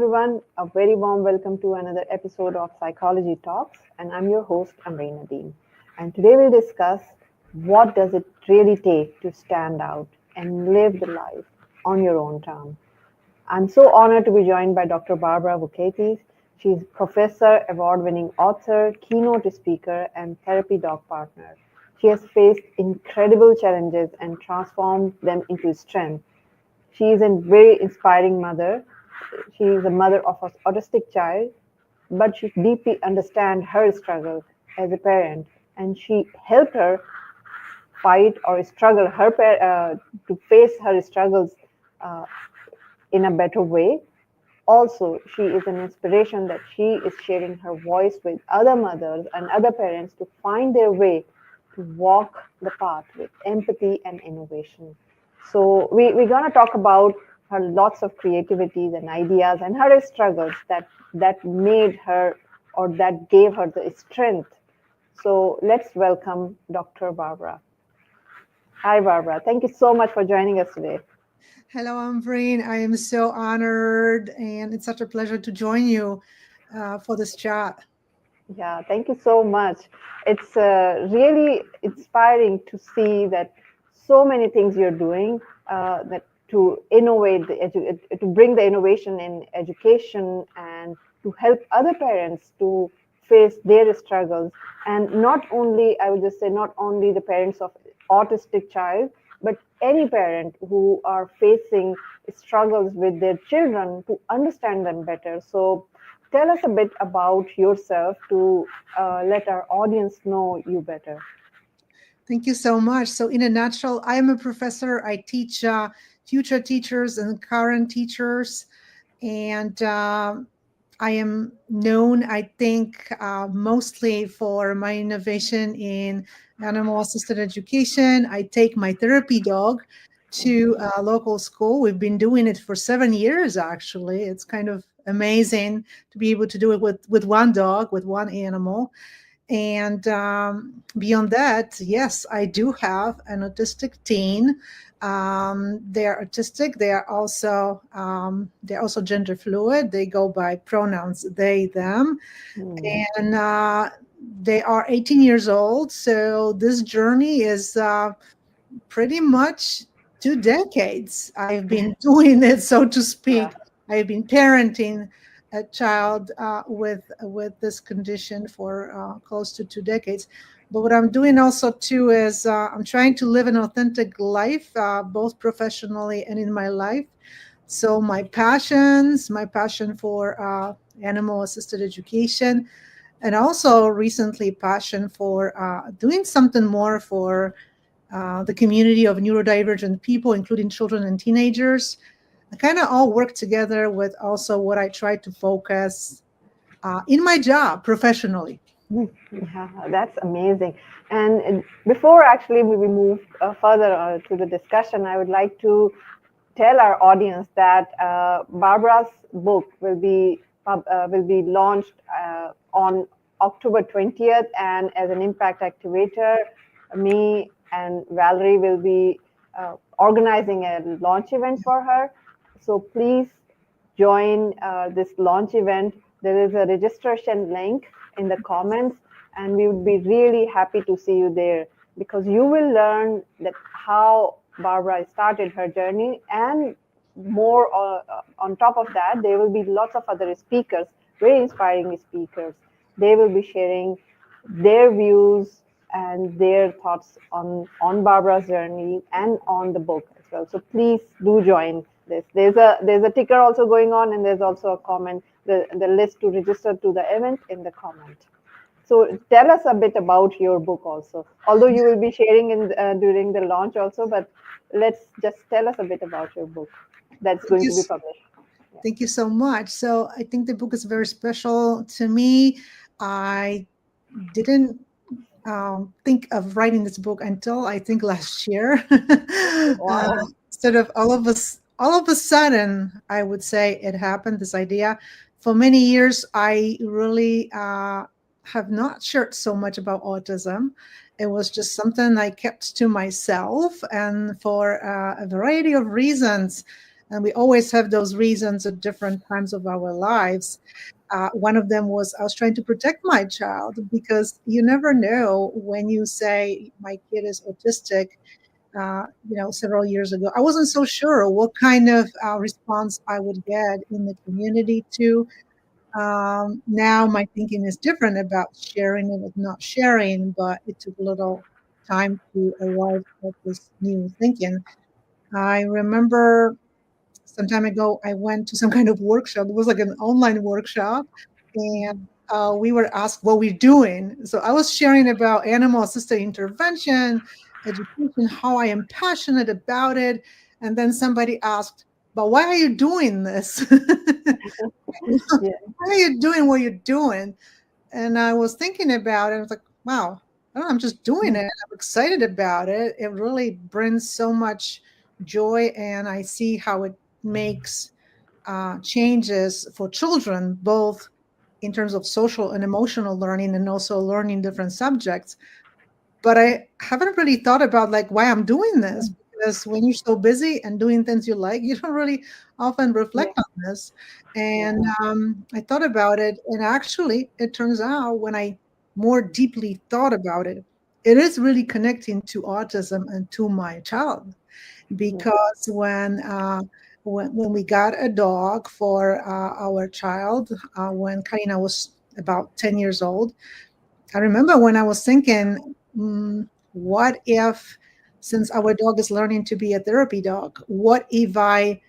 everyone. A very warm welcome to another episode of Psychology Talks, and I'm your host, Amreen Nadeem. And today we'll discuss what does it really take to stand out and live the life on your own terms. I'm so honored to be joined by Dr. Barbara Vokatis. She's professor, award-winning author, keynote speaker, and therapy dog partner. She has faced incredible challenges and transformed them into strength. She is a very inspiring mother. She is a mother of an autistic child, but she deeply understands her struggle as a parent, and she helped her fight or struggle to face her struggles uh, in a better way. Also, she is an inspiration that she is sharing her voice with other mothers and other parents to find their way to walk the path with empathy and innovation. So we're going to talk about her lots of creativities and ideas and her struggles that made her or that gave her the strength. So let's welcome Dr. Barbara. Hi, Barbara. Thank you so much for joining us today. Hello, Ambreen. I am so honored, and it's such a pleasure to join you for this chat. Yeah, thank you so much. It's really inspiring to see that so many things you're doing that to innovate, to bring the innovation in education and to help other parents to face their struggles. And not only, I would just say, not only the parents of autistic child, but any parent who are facing struggles with their children to understand them better. So tell us a bit about yourself to let our audience know you better. Thank you so much. So, in a nutshell, I am a professor. I teach future teachers and current teachers, and I am known, I think, mostly for my innovation in animal assisted education. I take my therapy dog to a local school. We've been doing it for 7 years, actually. It's kind of amazing to be able to do it with one dog, with one animal. And beyond that, yes, I do have an autistic teen. They're autistic. They're also gender fluid. They go by pronouns they, them, and they are 18 years old. So this journey is pretty much 2 decades. I've been doing it, so to speak. I've been parenting a child with this condition for close to 2 decades. But what I'm doing also too is I'm trying to live an authentic life, both professionally and in my life. So my passion for animal assisted education, and also recently passion for doing something more for the community of neurodivergent people, including children and teenagers, kind of all work together with also what I try to focus in my job professionally. Yeah, that's amazing. And before actually we move further to the discussion, I would like to tell our audience that Barbara's book will be launched on October 20th, and as an impact activator, me and Valerie will be organizing a launch event for her. So please join this launch event. There is a registration link in the comments, and we would be really happy to see you there because you will learn that how Barbara started her journey, and more on top of that, there will be lots of other speakers, very inspiring speakers. They will be sharing their views and their thoughts on Barbara's journey and on the book as well. So please do join this. There's a ticker also going on, and there's also a comment, the list to register to the event in the comment. So tell us a bit about your book also, although you will be sharing in during the launch also, but let's just tell us a bit about your book that's going to be published. Yeah. Thank you so much. So I think the book is very special to me. I didn't think of writing this book until I think last year. Wow. Sort of all of a sudden, I would say it happened, this idea. For many years, I really have not shared so much about autism. It was just something I kept to myself. And for a variety of reasons, And we always have those reasons at different times of our lives. One of them was I was trying to protect my child, because you never know when you say my kid is autistic. Several years ago, I wasn't so sure what kind of response I would get in the community too. Now my thinking is different about sharing it and not sharing, but it took a little time to arrive at this new thinking. I remember some time ago, I went to some kind of workshop. It was like an online workshop, and Mhm. we were asked what we're doing. So I was sharing about animal assisted intervention, education, how I am passionate about it. And then somebody asked, but why are you doing this? Yeah. Why are you doing what you're doing? And I was thinking about it. I was like, wow, I don't know, I'm just doing it. I'm excited about it. It really brings so much joy, and I see how it makes changes for children, both in terms of social and emotional learning, and also learning different subjects. But I haven't really thought about like why I'm doing this, because when you're so busy and doing things you like, you don't really often Yeah. reflect on this. Yeah. And I thought about it, and actually, it turns out when I more deeply thought about it, it is really connecting to autism and to my child, Yeah. because when we got a dog for our child, when Karina was about 10 years old, I remember when I was thinking, what if, since our dog is learning to be a therapy dog, what if I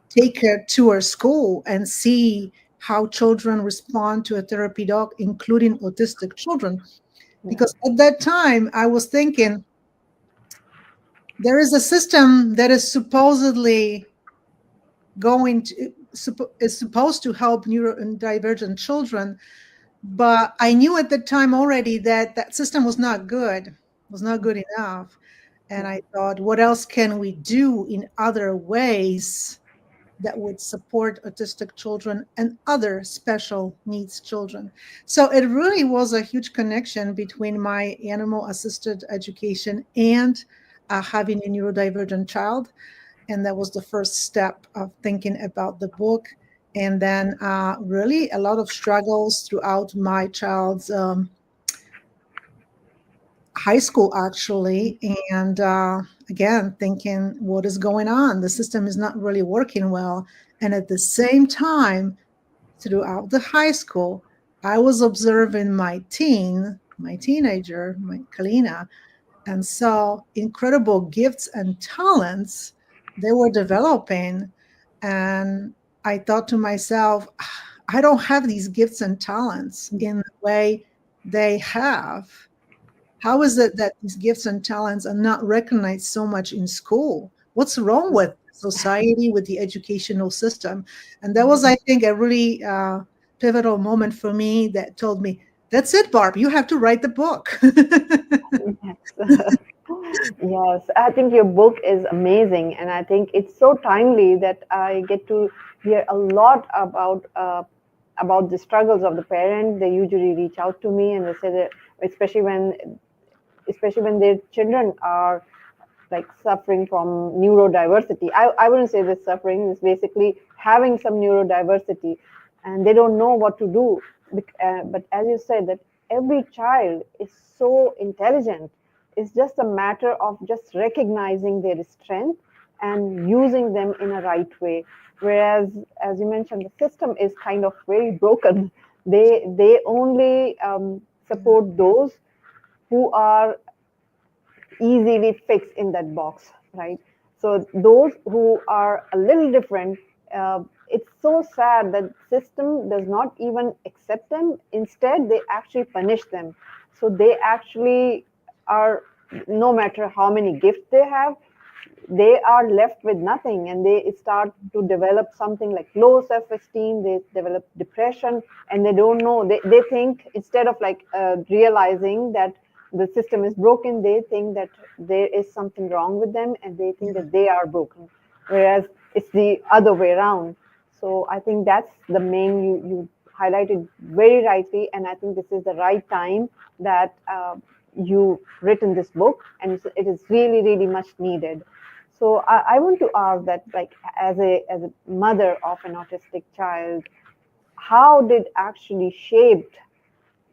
take her to her school and see how children respond to a therapy dog, including autistic children? Yeah. Because at that time, I was thinking, there is a system that is supposedly is supposed to help neurodivergent children, but I knew at the time already that that system was not good enough. And Yeah. I thought, what else can we do in other ways that would support autistic children and other special needs children? So it really was a huge connection between my animal assisted education and having a neurodivergent child. And that was the first step of thinking about the book. And then really a lot of struggles throughout my child's high school, actually. And again, thinking, what is going on? The system is not really working well. And at the same time, throughout the high school, I was observing my teenager, my Kalina, and saw incredible gifts and talents they were developing. And I thought to myself, I don't have these gifts and talents in the way they have. How is it that these gifts and talents are not recognized so much in school? What's wrong with society, with the educational system? And that was, I think, a really pivotal moment for me that told me, that's it, Barb, you have to write the book. Yes. Yes, I think your book is amazing, and I think it's so timely that I get to hear a lot about the struggles of the parent. They usually reach out to me and they say that, especially when their children are like suffering from neurodiversity. I wouldn't say this suffering, is basically having some neurodiversity and they don't know what to do. But as you said, that every child is so intelligent. It's just a matter of just recognizing their strength and using them in a right way. Whereas, as you mentioned, the system is kind of very broken. They only support those who are easily fixed in that box, right? So those who are a little different, it's so sad that system does not even accept them. Instead, they actually punish them. So they actually are, no matter how many gifts they have, they are left with nothing, and they start to develop something like low self-esteem. They develop depression, and they don't know, they think, instead of like realizing that the system is broken, they think that there is something wrong with them, and they think that they are broken, whereas it's the other way around. So I think that's the main, you highlighted very rightly, and I think this is the right time that you written this book, and it is really really much needed. So I want to ask that, like, as a mother of an autistic child, how did actually shaped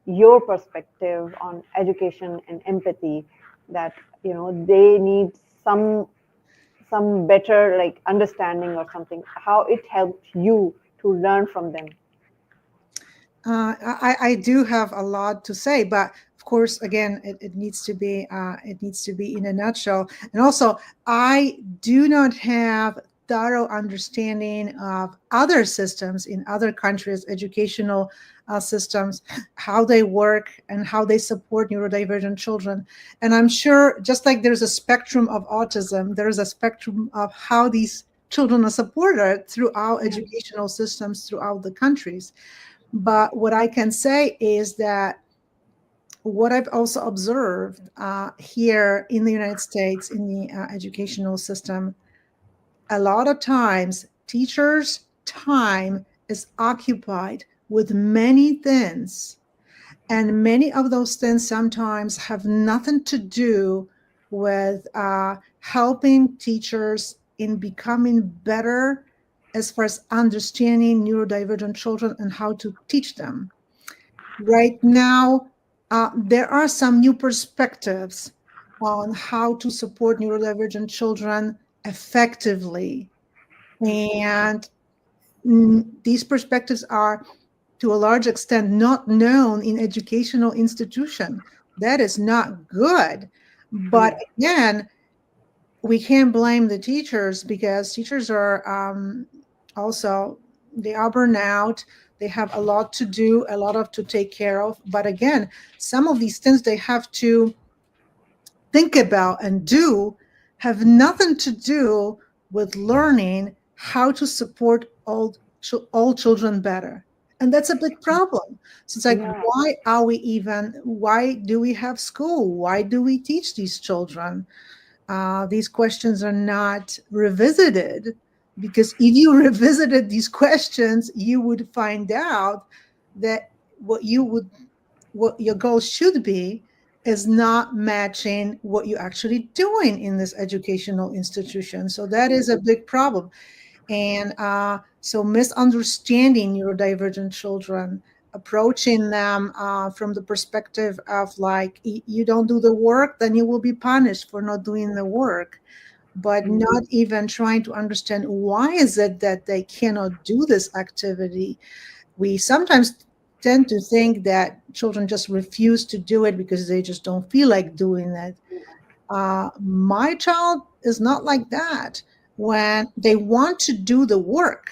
your perspective on education and empathy, that they need some some better like understanding or something, how it helped you to learn from them? I do have a lot to say, but of course, again, it needs to be in a nutshell. And also, I do not have thorough understanding of other systems in other countries, educational systems, how they work and how they support neurodivergent children. And I'm sure, just like there's a spectrum of autism, there's a spectrum of how these children are supported throughout educational systems throughout the countries. But what I can say is that what I've also observed here in the United States in the educational system, a lot of times teachers' time is occupied with many things. And many of those things sometimes have nothing to do with helping teachers in becoming better as far as understanding neurodivergent children and how to teach them. Right now, there are some new perspectives on how to support neurodivergent children effectively. And these perspectives are, to a large extent, not known in educational institution. That is not good. But Yeah. again, we can't blame the teachers because teachers are also, they are burnout. They have a lot to do, a lot of to take care of. But again, some of these things they have to think about and do have nothing to do with learning how to support all children better. And that's a big problem. So it's like, Yeah. why do we have school? Why do we teach these children? These questions are not revisited, because if you revisited these questions, you would find out that what you would what your goal should be is not matching what you're actually doing in this educational institution. So that is a big problem. And so misunderstanding neurodivergent children, approaching them from the perspective of like, you don't do the work, then you will be punished for not doing the work, but Mm. not even trying to understand why is it that they cannot do this activity. We sometimes tend to think that children just refuse to do it because they just don't feel like doing it. My child is not like that. When they want to do the work,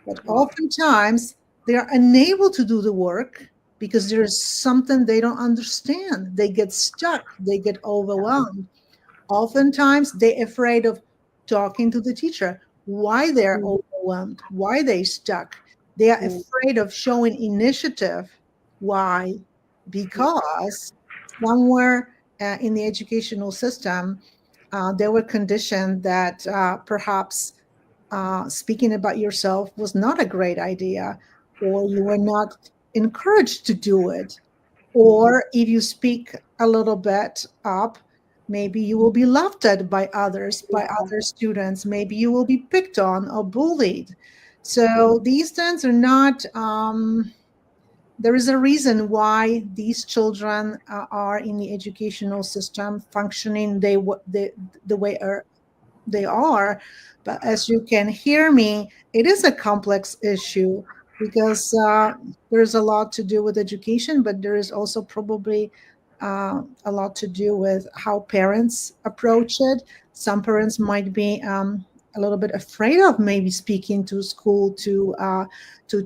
but oftentimes they are unable to do the work because there is something they don't understand. They get stuck, they get overwhelmed. Oftentimes they're afraid of talking to the teacher, why they're Mm. overwhelmed, why they stuck. They are Mm. afraid of showing initiative. Why? Because somewhere in the educational system, they were conditioned that perhaps speaking about yourself was not a great idea, or you were not encouraged to do it. Or if you speak a little bit up, maybe you will be laughed at by others, by Yeah. other students. Maybe you will be picked on or bullied. So these things are not. There is a reason why these children are in the educational system functioning the way they are. But as you can hear me, it is a complex issue because there's a lot to do with education, but there is also probably a lot to do with how parents approach it. Some parents might be a little bit afraid of maybe speaking to school to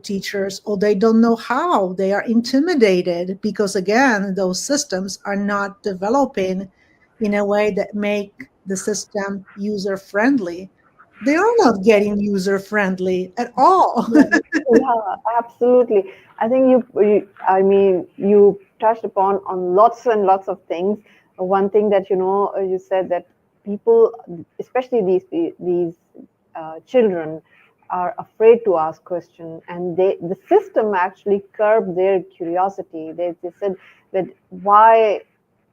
teachers, or they don't know how. They are intimidated because again, those systems are not developing in a way that make the system user friendly. They are not getting user friendly at all. Yeah, yeah, absolutely. I think I mean, you touched upon on lots and lots of things. One thing that you said that people, especially these children, are afraid to ask questions, and the system actually curbed their curiosity. They said that why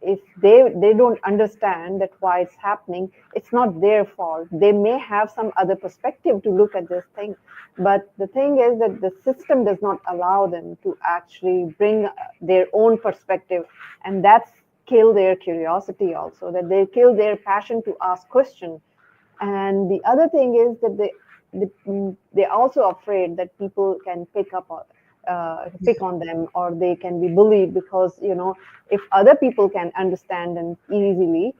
if they don't understand that why it's happening, it's not their fault. They may have some other perspective to look at this thing, but the thing is that the system does not allow them to actually bring their own perspective, and that's kill their curiosity also, that they kill their passion to ask questions. And the other thing is that they're also afraid that people can pick on them, or they can be bullied, because if other people can understand them easily,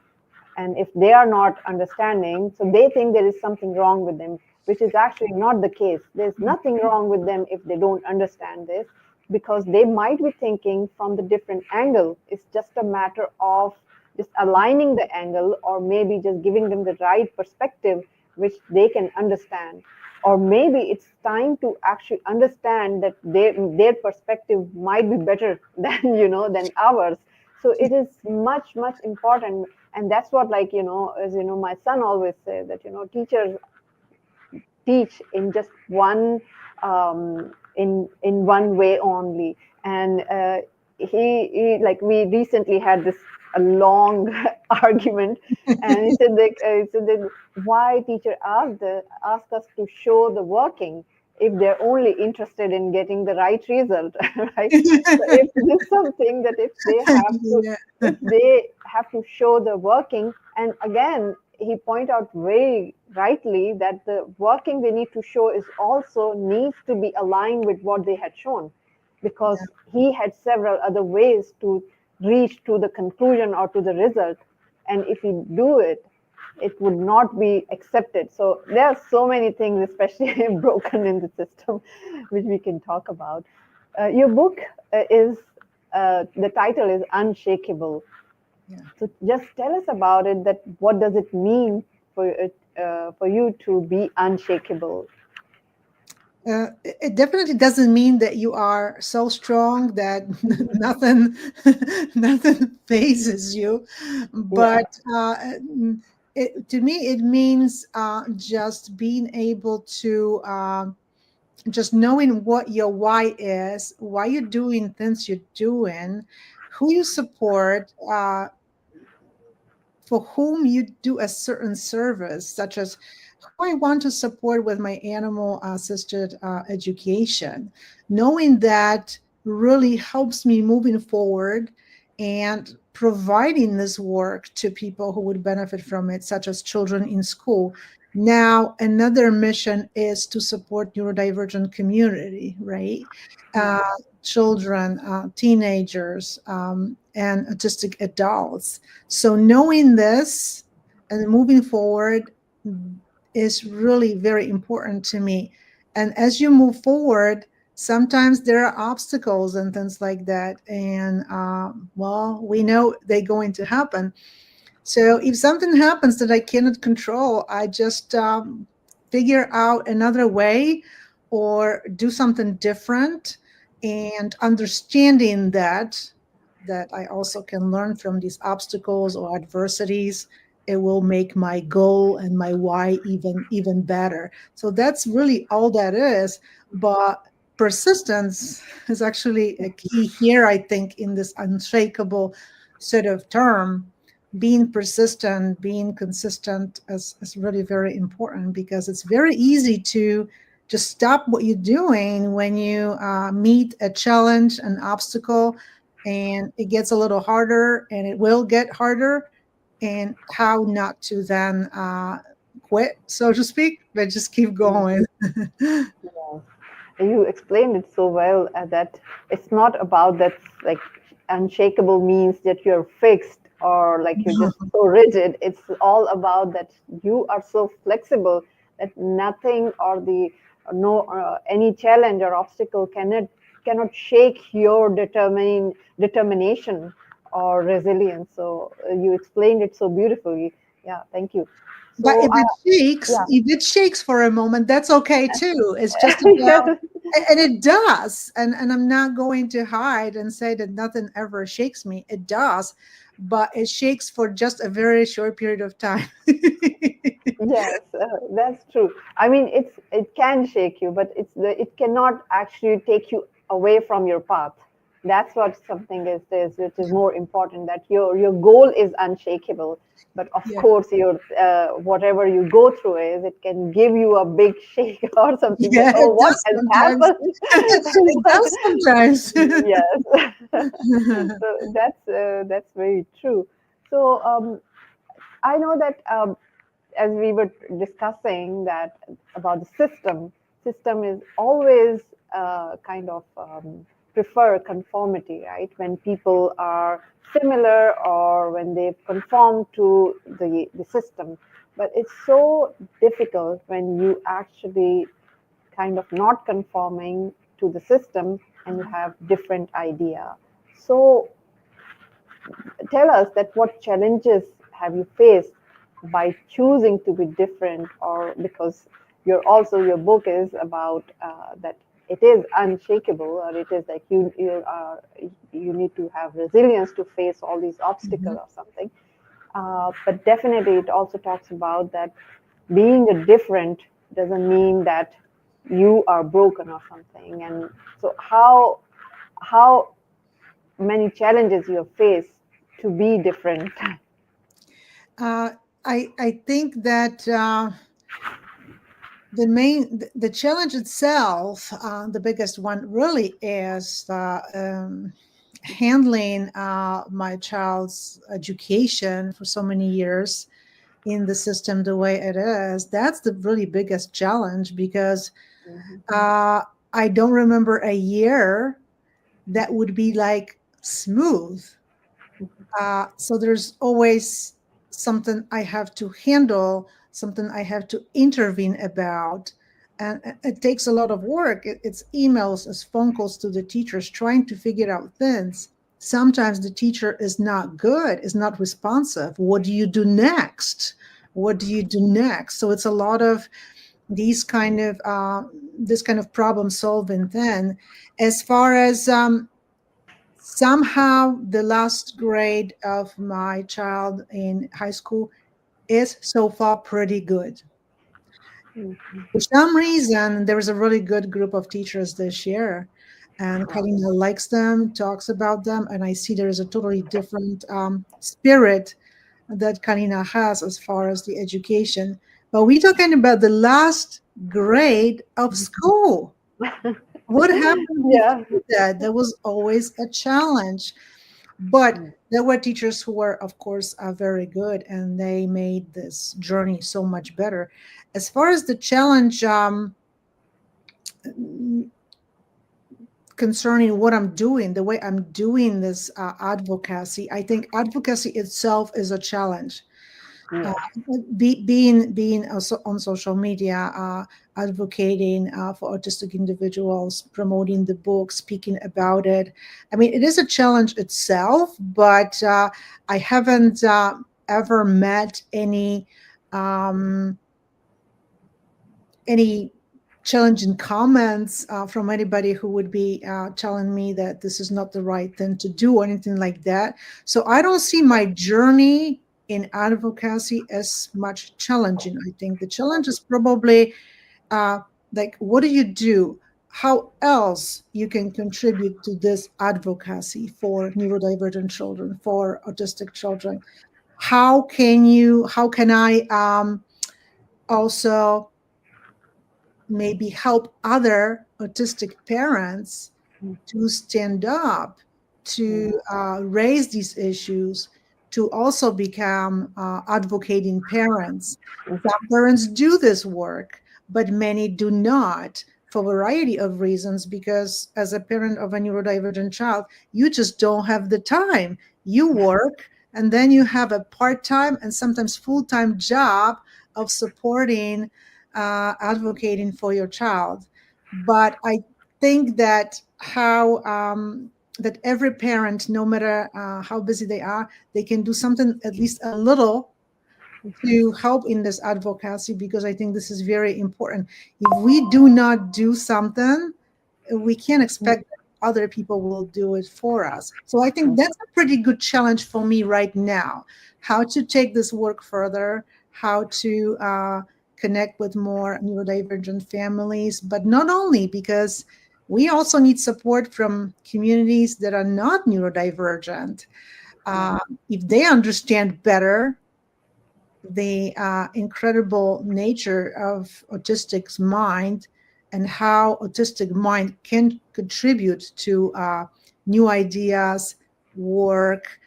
and if they are not understanding, so they think there is something wrong with them, which is actually not the case. There's nothing wrong with them if they don't understand this, because they might be thinking from the different angle. It's just a matter of just aligning the angle, or maybe just giving them the right perspective which they can understand. Or maybe it's time to actually understand that their perspective might be better than ours. So it is much important. And that's what, like, as my son always says, that teachers teach in just one, in one way only. And he like, we recently had this a long argument, and he said that why teacher ask us to show the working if they're only interested in getting the right result, right? So if this something that Yeah. if they have to show the working, and again, he point out very rightly that the working they need to show is also needs to be aligned with what they had shown, because he had several other ways to reach to the conclusion or to the result, and if he do it, it would not be accepted. So there are so many things, especially broken in the system, which we can talk about. Your book is the title is Unshakable. Yeah. So just tell us about it. That what does it mean for you to be unshakable? It definitely doesn't mean that you are so strong that nothing nothing phases you, Yeah, but to me it means just being able to just knowing what your why is, why you're doing things you're doing, who you support, for whom you do a certain service, such as who I want to support with my animal assisted education. Knowing that really helps me moving forward and providing this work to people who would benefit from it, such as children in school. Now, another mission is to support neurodivergent community, right? yeah, Uh, Children, teenagers, and autistic adults. So knowing this and moving forward is really very important to me. And as you move forward, sometimes there are obstacles and things like that. And well, we know they're going to happen. So if something happens that I cannot control, I just figure out another way or do something different, and understanding that I also can learn from these obstacles or adversities, it will make my goal and my why even better. So that's really all that is. But persistence is actually a key here, I think, in this unshakable sort of term. Being persistent, being consistent is really very important, because it's very easy to just stop what you're doing when you meet a challenge, an obstacle, and it gets a little harder, and it will get harder. And how not to then quit, so to speak, but just keep going. yeah. You explained it so well, that it's not about that, like, unshakable means that you're fixed, or like you're just so rigid. It's all about that you are so flexible that nothing, or the no any challenge or obstacle cannot shake your determination or resilience. So you explained it so beautifully. Yeah, thank you. But So yeah. if it shakes for a moment, that's okay too. It's just about, and it does. And I'm not going to hide and say that nothing ever shakes me. It does, but it shakes for just a very short period of time. Yes, that's true. I mean, it can shake you, but it cannot actually take you away from your path. that's what something is which is more important, that your goal is unshakable, but of Yeah. course your whatever you go through is, it can give you a big shake or something, that Yeah, oh, it what does has sometimes. happened. It does sometimes. Yes. So that's very true. So I know that as we were discussing that about the system is always kind of prefer conformity, right? When people are similar or when they conform to the system. But it's so difficult when you actually kind of not conforming to the system and you have different idea. So tell us that what challenges have you faced by choosing to be different, or because your book is about that it is unshakable, or it is like you need to have resilience to face all these obstacles Mhm. or something. But definitely it also talks about that being a different doesn't mean that you are broken or something. And so how many challenges you have faced to be different. Uh, I think that the challenge itself, the biggest one really is handling my child's education for so many years in the system the way it is. That's the really biggest challenge because Mhm. uh, I don't remember a year that would be like smooth. So there's always something I have to handle, something I have to intervene about. And it takes a lot of work. It's emails, it's phone calls to the teachers, trying to figure out things. Sometimes the teacher is not good, is not responsive. What do you do next? What do you do next? So it's a lot of these kind of this kind of problem solving. Then, as far as somehow the last grade of my child in high school is so far pretty good. Mhm. For some reason, there is a really good group of teachers this year, and Wow. Karina likes them, talks about them, and I see there is a totally different spirit that Karina has as far as the education. But we're talking about the last grade of school. What happened Yeah. before that? There was always a challenge. But there were teachers who were, of course, very good, and they made this journey so much better. As far as the challenge concerning what I'm doing, the way I'm doing this advocacy, I think advocacy itself is a challenge. Uh, Yeah. being also on social media, advocating for autistic individuals, promoting the book, speaking about it. I mean, it is a challenge itself, but I haven't ever met um, any challenging comments from anybody who would be telling me that this is not the right thing to do or anything like that. So I don't see my journey in advocacy as much challenging. I think the challenge is probably uh, like, what do you do? How else you can contribute to this advocacy for neurodivergent children, for autistic children? How can I also maybe help other autistic parents to stand up, to raise these issues, to also become advocating parents. Some parents do this work, but many do not for a variety of reasons, because as a parent of a neurodivergent child, you just don't have the time. You work, and then you have a part-time and sometimes full-time job of supporting, advocating for your child. But I think that that every parent, no matter how busy they are, they can do something, at least a little, to help in this advocacy, because I think this is very important. If we do not do something, we can't expect that other people will do it for us. So I think that's a pretty good challenge for me right now: how to take this work further, how to connect with more neurodivergent families, but not only, because We also need support from communities that are not neurodivergent. Yeah. If they understand better the incredible nature of autistic's mind and how autistic mind can contribute to new ideas, work,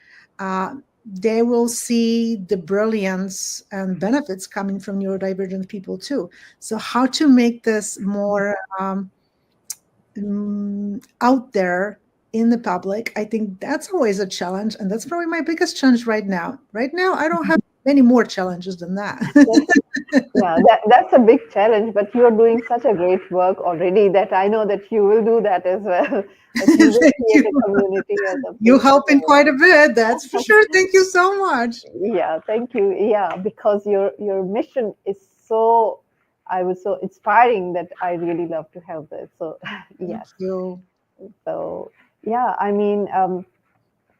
they will see the brilliance and benefits coming from neurodivergent people too. So how to make this more out there in the public, I think that's always a challenge, and that's probably my biggest challenge right now. Right now, I don't have many more challenges than that. Yeah, that's a big challenge, but you're doing such a great work already that I know that you will do that as well. That you will Thank create you. a community or You something. help in quite a bit, that's for sure. Thank you so much. Yeah, thank you. Yeah, because your mission is so, I was so inspiring that I really love to help this. So Thank yes. you. So yeah, I mean,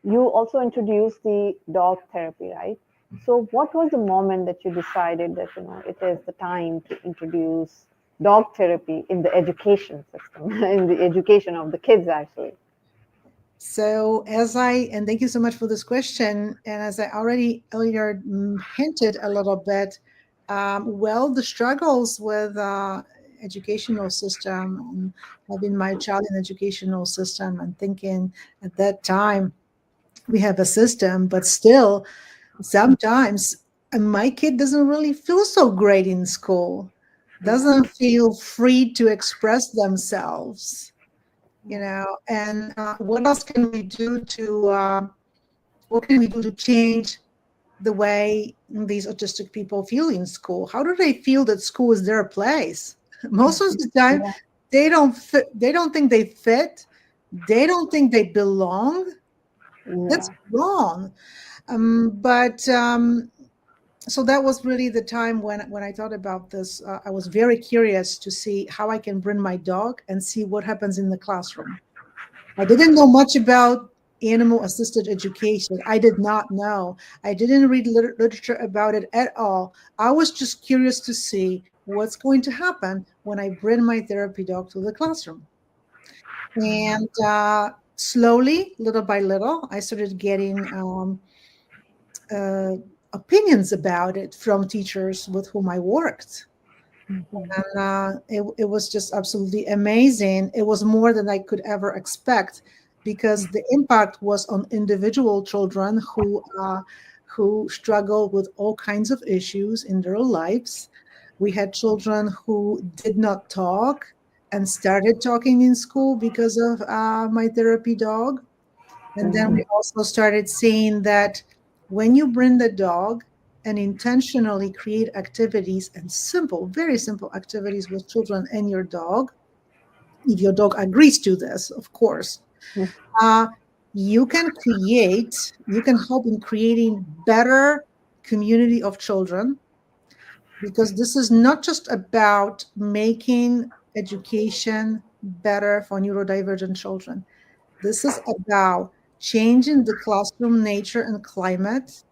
you also introduced the dog therapy, right? So what was the moment that you decided that it is the time to introduce dog therapy in the education system, in the education of the kids, actually? So, and thank you so much for this question. And as I already earlier hinted a little bit, well, the struggles with educational system and having my child in educational system and thinking at that time we have a system, but still sometimes my kid doesn't really feel so great in school, Yeah. doesn't feel free to express themselves, and what else can we do what can we do to change the way these autistic people feel in school? How do they feel that school is their place? Most of the time Yeah. they don't think they fit, they don't think they belong. That's Yeah. wrong. But So that was really the time when I thought about this. I was very curious to see how I can bring my dog and see what happens in the classroom. I didn't know much about animal assisted education. I did not know. I didn't read literature about it at all. I was just curious to see what's going to happen when I bring my therapy dog to the classroom. And slowly, little by little, I started getting uh, opinions about it from teachers with whom I worked. Mhm. And it was just absolutely amazing. It was more than I could ever expect because the impact was on individual children who struggle with all kinds of issues in their lives. We had children who did not talk and started talking in school because of my therapy dog. And then we Mhm. also started seeing that when you bring the dog and intentionally create activities and simple, very simple activities with children and your dog, if your dog agrees to this, of course, uh, you can help in creating better community of children, because this is not just about making education better for neurodivergent children. This is about changing the classroom nature and climate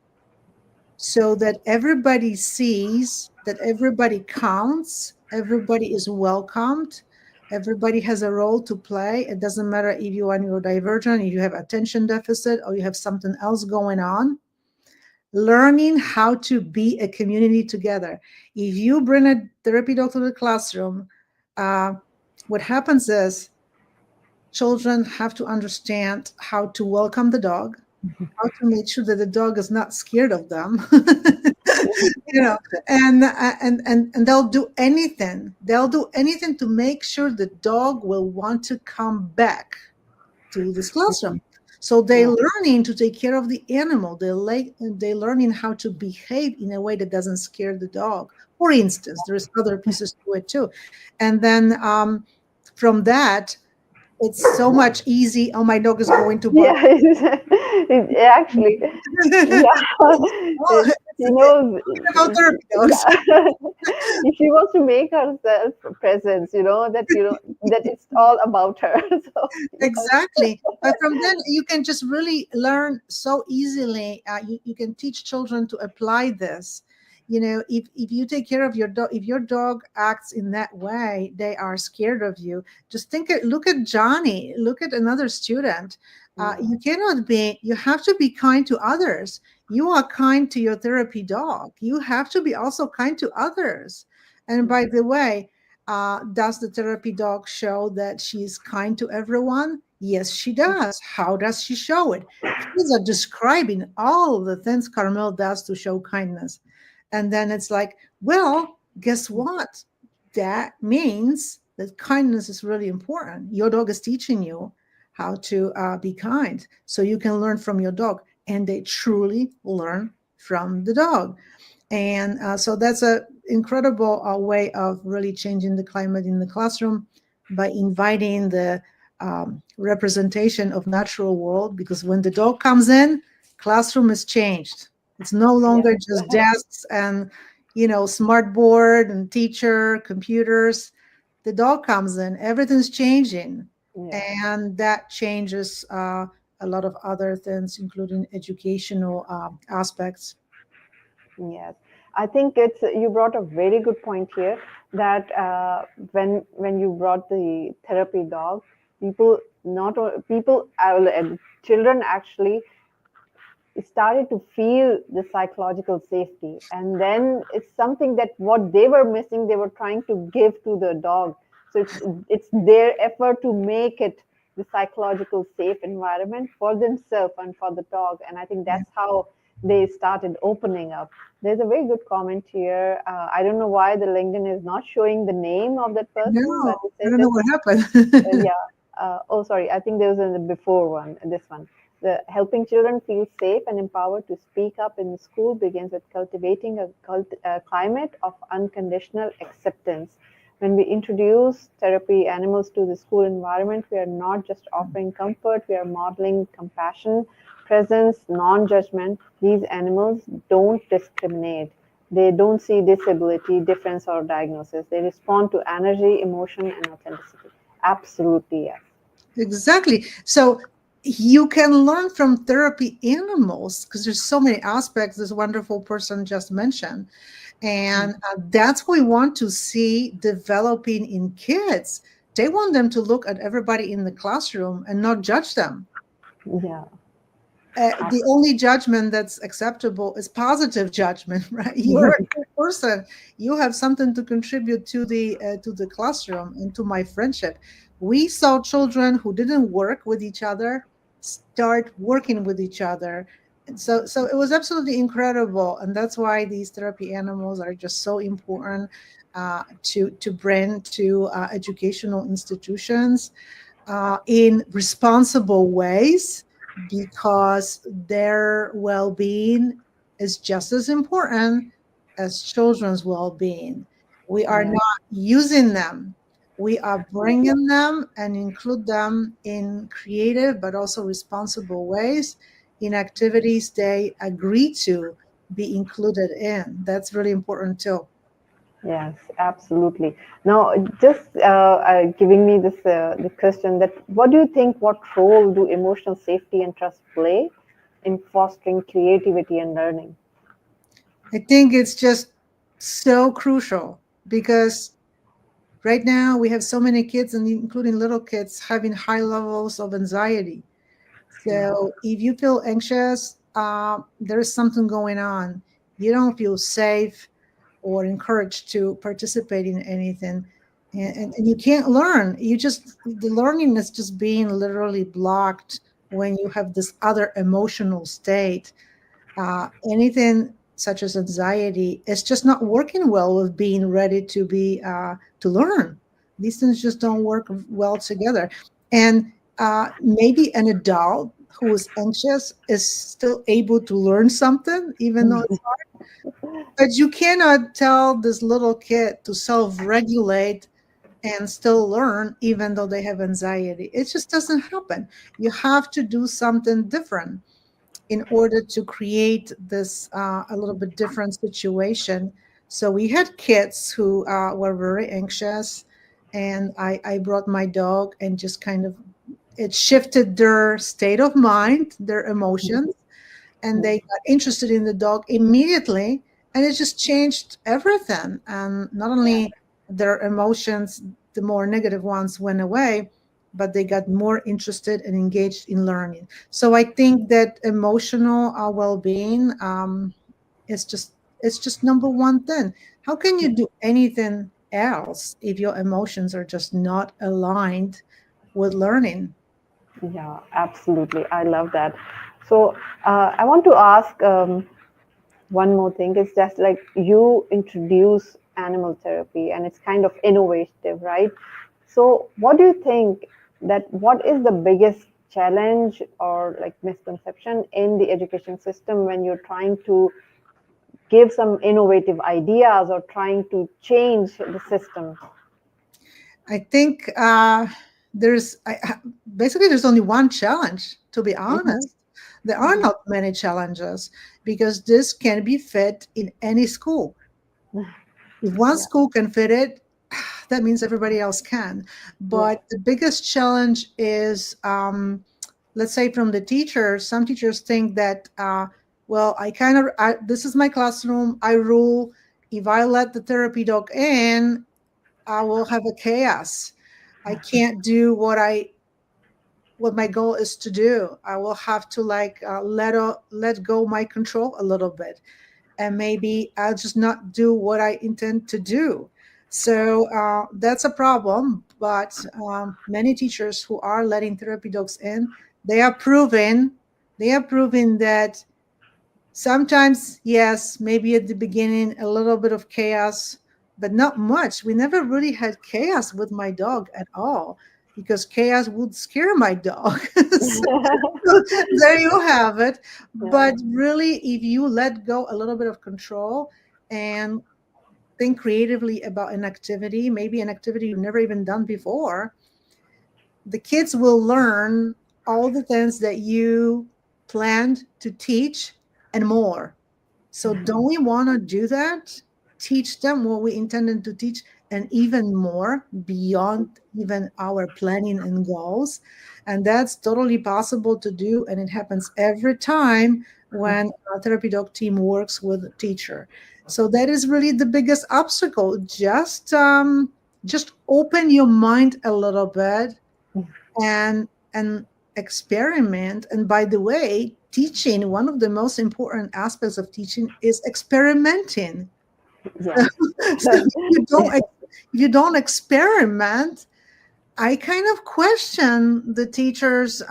so that everybody sees that everybody counts, everybody is welcomed, everybody has a role to play. It doesn't matter if you are neurodivergent, if you have attention deficit, or you have something else going on. Learning how to be a community together. If you bring a therapy dog to the classroom, uh, what happens is children have to understand how to welcome the dog, how to make sure that the dog is not scared of them. you know and they'll do anything, to make sure the dog will want to come back to this classroom. So they Yeah. learning to take care of the animal, they learning how to behave in a way that doesn't scare the dog, for instance. There's other pieces to it too. And then from that, it's so much easy. Oh, my dog is going to bark. Yeah, actually, yeah, Oh, you know, it's about therapy dogs. yeah, if she wants to make herself presence, that it's all about her. So yeah, Exactly. But from then, you can just really learn so easily. You can teach children to apply this if you take care of your dog, if your dog acts in that way, they are scared of you. Just look at Johnny, look at another student. Yeah. You have to be kind to others. You are kind to your therapy dog. You have to be also kind to others. And by the way, does the therapy dog show that she's kind to everyone? Yes, she does. How does she show it? Kids are describing all the things Carmel does to show kindness. And then it's like, well, guess what? That means that kindness is really important. Your dog is teaching you how to be kind so you can learn from your dog. And they truly learn from the dog. And so that's an incredible way of really changing the climate in the classroom by inviting the representation of natural world, because when the dog comes in, classroom is changed. It's no longer just Yes. desks and smart board and teacher computers. The dog comes in, everything's changing, Yes. and that changes a lot of other things, including educational aspects. Yes, I think it's you brought a very good point here that when you brought the therapy dog, people not people children actually started to feel the psychological safety, and then it's something that what they were missing they were trying to give to the dog. So it's their effort to make it the psychological safe environment for themselves and for the dog, and I think Yeah. that's how they started opening up. There's a very good comment here. I don't know why the LinkedIn is not showing the name of that person, No, but it I says don't know that what happened. yeah. Oh, sorry. I think there was a before one. This one. The helping children feel safe and empowered to speak up in school begins with cultivating a climate of unconditional acceptance. When we introduce therapy animals to the school environment, we are not just offering comfort; we are modeling compassion, presence, non-judgment. These animals don't discriminate. They don't see disability, difference, or diagnosis. They respond to energy, emotion, and authenticity. Absolutely, yes. Exactly. So you can learn from therapy animals because there's so many aspects this wonderful person just mentioned. And that's what we want to see developing in kids. They want them to look at everybody in the classroom and not judge them. Yeah. The only judgment that's acceptable is positive judgment, right? You're a good person. You have something to contribute to the classroom and to my friendship. We saw children who didn't work with each other start working with each other. And so it was absolutely incredible, and that's why these therapy animals are just so important to bring to educational institutions in responsible ways, because their well-being is just as important as children's well-being. We are Yeah. not using them. We are bringing them and include them in creative but also responsible ways in activities they agree to be included in. That's really important too. Yes, absolutely. Now, just giving me this the question that what do you think? What role do emotional safety and trust play in fostering creativity and learning? I think it's just so crucial because right now, we have so many kids, and including little kids, having high levels of anxiety. Yeah. So, if you feel anxious, there is something going on. You don't feel safe or encouraged to participate in anything, and you can't learn. The learning is just being literally blocked when you have this other emotional state. Anything such as anxiety is just not working well with being ready to learn. These things just don't work well together. And maybe an adult who is anxious is still able to learn something, even though it's hard. But you cannot tell this little kid to self-regulate and still learn, even though they have anxiety. It just doesn't happen. You have to do something different in order to create this a little bit different situation. So we had kids who were very anxious, and I brought my dog and just kind of it shifted their state of mind, their emotions, and they got interested in the dog immediately. and it just changed everything. And not Yeah. only their emotions, the more negative ones went away, but they got more interested and engaged in learning. So I think that emotional well-being is just it's just number one thing. How can you do anything else if your emotions are just not aligned with learning? Yeah, absolutely. I love that. So I want to ask one more thing. It's just like you introduce animal therapy and it's kind of innovative, right? So what do you think that what is the biggest challenge or like misconception in the education system when you're trying to give some innovative ideas or trying to change the system? I think basically there's only one challenge, to be Hmm. honest. There are Hmm. not many challenges because this can be fit in any school. If one Yeah. school can fit it, that means everybody else can. Yeah. But the biggest challenge is, let's say, from the teachers. Some teachers think that, well, this is my classroom. I rule. If I let the therapy dog in, I will have a chaos. I can't do what my goal is to do. I will have to like let go my control a little bit, and maybe I'll just not do what I intend to do. So that's a problem. But many teachers who are letting therapy dogs in, they are proving they are proving that sometimes, yes, maybe at the beginning, a little bit of chaos, but not much. We never really had chaos with my dog at all because chaos would scare my dog. So there you have it. Yeah. But really, if you let go a little bit of control and think creatively about an activity, maybe an activity you've never even done before, the kids will learn all the things that you planned to teach and more. So don't we want to do that? Teach them what we intended to teach and even more beyond even our planning and goals. And that's totally possible to do. And it happens every time when a therapy dog team works with a teacher. So that is really the biggest obstacle. Just open your mind a little bit and experiment. And by the way, teaching, one of the most important aspects of teaching is experimenting. Yeah. So if you don't experiment, I kind of question the teacher's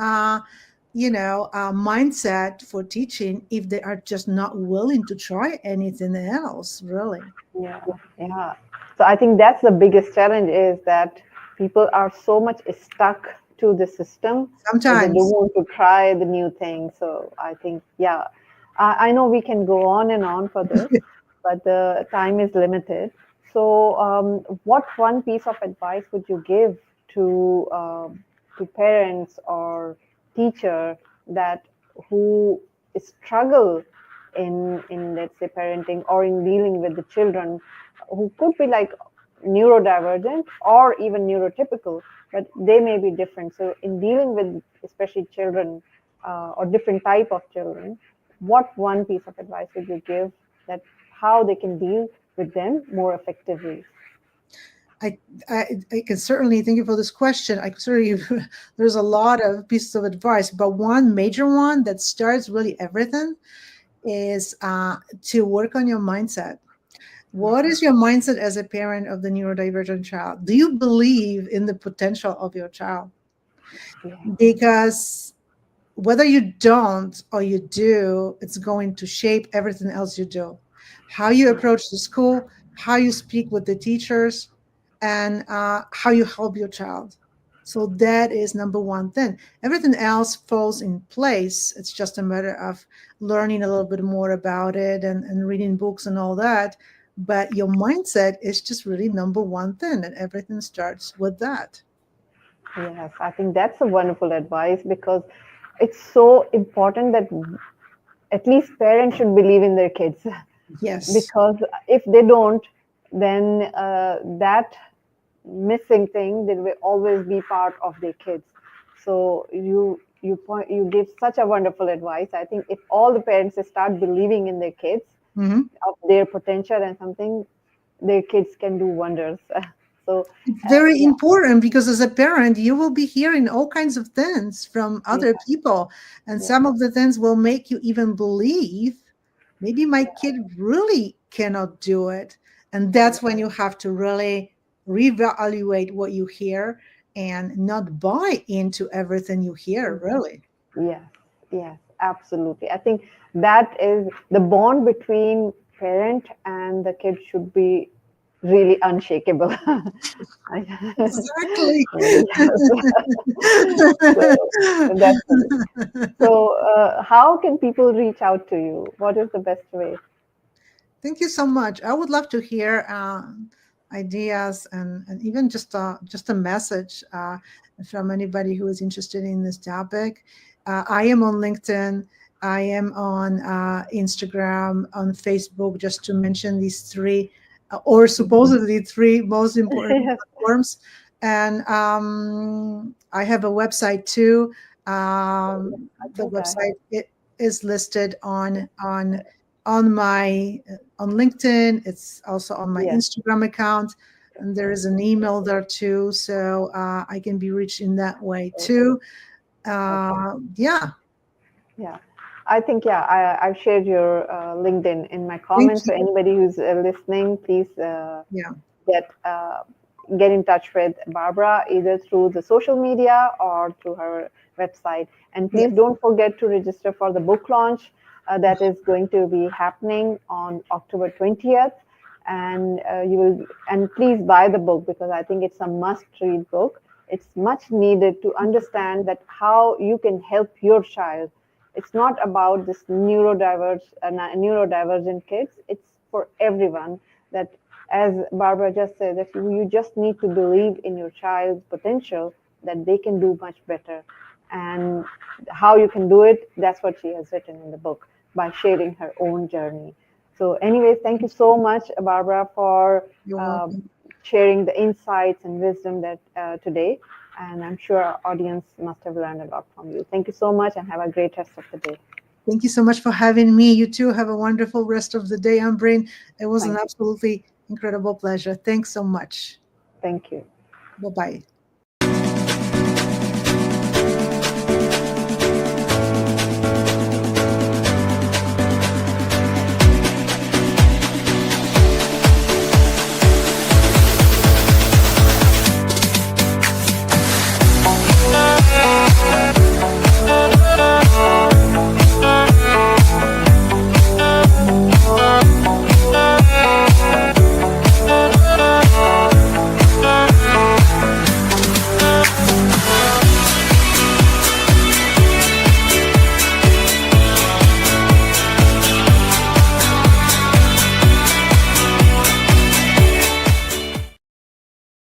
mindset for teaching if they are just not willing to try anything else, really. Yeah, yeah. So I think that's the biggest challenge is that people are so much stuck to the system that they don't Sometimes. want to try the new thing. So I think, yeah, I know we can go on and on for this, but the time is limited. So, what one piece of advice would you give to parents or teacher that who struggle in let's say parenting or in dealing with the children who could be like neurodivergent or even neurotypical, but they may be different. So in dealing with especially children or different type of children, what one piece of advice would you give that how they can deal with them more effectively? I, I can certainly thank you for this question. I can certainly there's a lot of pieces of advice, but one major one that starts really everything is to work on your mindset. What is your mindset as a parent of the neurodivergent child? Do you believe in the potential of your child? Yeah. Because whether you don't or you do, it's going to shape everything else you do. How you approach the school, how you speak with the teachers, and how you help your child. So that is number one thing. Everything else falls in place. It's just a matter of learning a little bit more about it and reading books and all that. But your mindset is just really number one thing, and everything starts with that. Yes, I think that's a wonderful advice because it's so important that at least parents should believe in their kids Yes. because if they don't, then that missing thing that will always be part of their kids. So you give such a wonderful advice. I think if all the parents start believing in their kids, Mhm. of their potential and something, their kids can do wonders. So, It's very yeah, important because as a parent, you will be hearing all kinds of things from yeah, other people. And yeah, some of the things will make you even believe maybe my kid really cannot do it. And yeah, that's when you have to really reevaluate what you hear and not buy into everything you hear, really. yes, yes, absolutely. I think that is the bond between parent and the kid should be really unshakable. Exactly. So that's so. How can people reach out to you? What is the best way? Thank you so much. I would love to hear ideas and even just a message from anybody who is interested in this topic. I am on LinkedIn. I am on Instagram, on Facebook, just to mention these three, or supposedly three most important Yes, platforms. And I have a website too. I The think I have. website it is listed on my on LinkedIn. It's also on my Yes, Instagram account, and there is an email there too, so I can be reached in that way too. okay. Yeah, Yeah, I think yeah. I've shared your LinkedIn in my thank comments. you. So anybody who's listening, please Yeah, get get in touch with Barbara either through the social media or through her website. And yeah, please don't forget to register for the book launch that is going to be happening on October 20th. And you will, and please buy the book because I think it's a must-read book. It's much needed to understand that how you can help your child. It's not about this neurodivergent kids. It's for everyone. That, as Barbara just said, that you just need to believe in your child's potential, that they can do much better. And how you can do it, that's what she has written in the book by sharing her own journey. So, anyways, thank you so much, Barbara, for you're uh, welcome. sharing the insights and wisdom that today. And I'm sure our audience must have learned a lot from you. Thank you so much and have a great rest of the day. Thank you so much for having me. You too have a wonderful rest of the day, Ambrain. It was an Thank you. absolutely incredible pleasure. Thanks so much. Thank you. Bye bye.